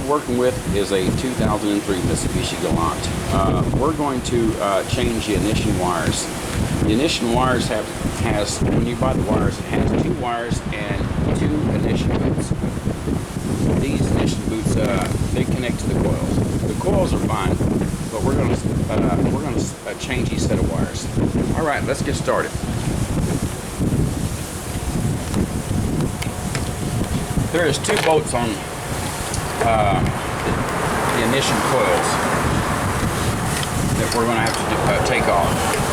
working with is a 2003 Mitsubishi Galant. We're going to change the ignition wires. The ignition wires has, when you buy the wires, it has 2 wires and 2 ignition boots. These ignition boots, they connect to the coils. The coils are fine, but we're going to change each set of wires. All right, let's get started. There is 2 bolts on the ignition coils that we're going to have to take off.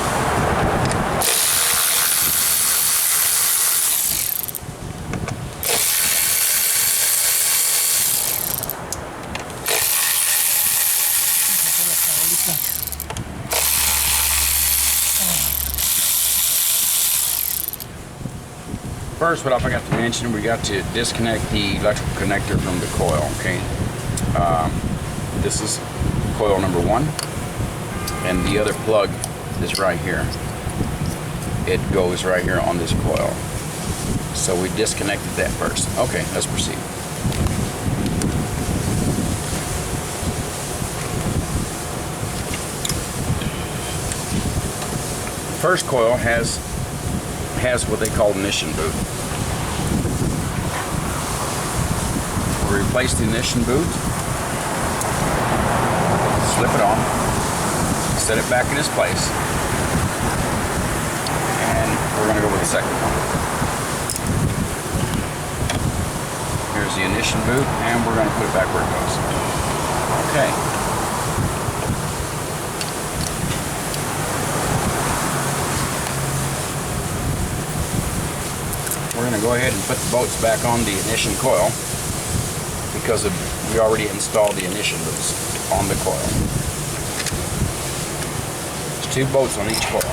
First, what I forgot to mention, we got to disconnect the electrical connector from the coil, okay? This is coil number 1, and the other plug is right here. It goes right here on this coil. So we disconnected that first. Okay, let's proceed. First coil has what they call ignition boot. We replace the ignition boot, slip it on, set it back in its place, and we're going to go with the second one. Here's the ignition boot, and we're going to put it back where it goes. Okay. We're going to go ahead and put the bolts back on the ignition coil because we already installed the ignition boots on the coil. There's 2 bolts on each coil.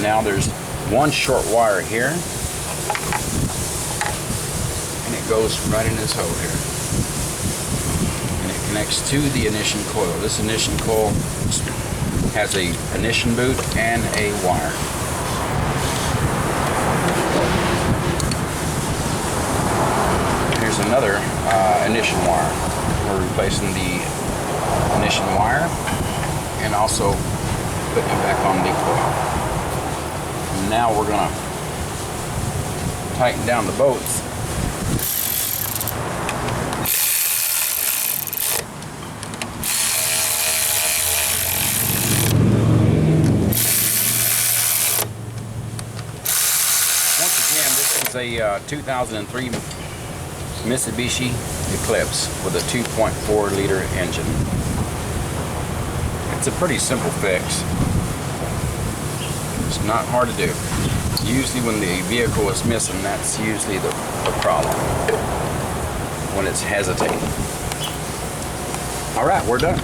Now there's 1 short wire here, and it goes right in this hole here. And it connects to the ignition coil. This ignition coil has a ignition boot and a wire. Here's another ignition wire. We're replacing the ignition wire and also putting it back on the coil. Now we're going to tighten down the bolts. A 2003 Mitsubishi Eclipse with a 2.4 liter engine. It's a pretty simple fix. It's not hard to do. Usually when the vehicle is missing, that's usually the problem, when it's hesitating. Alright, we're done.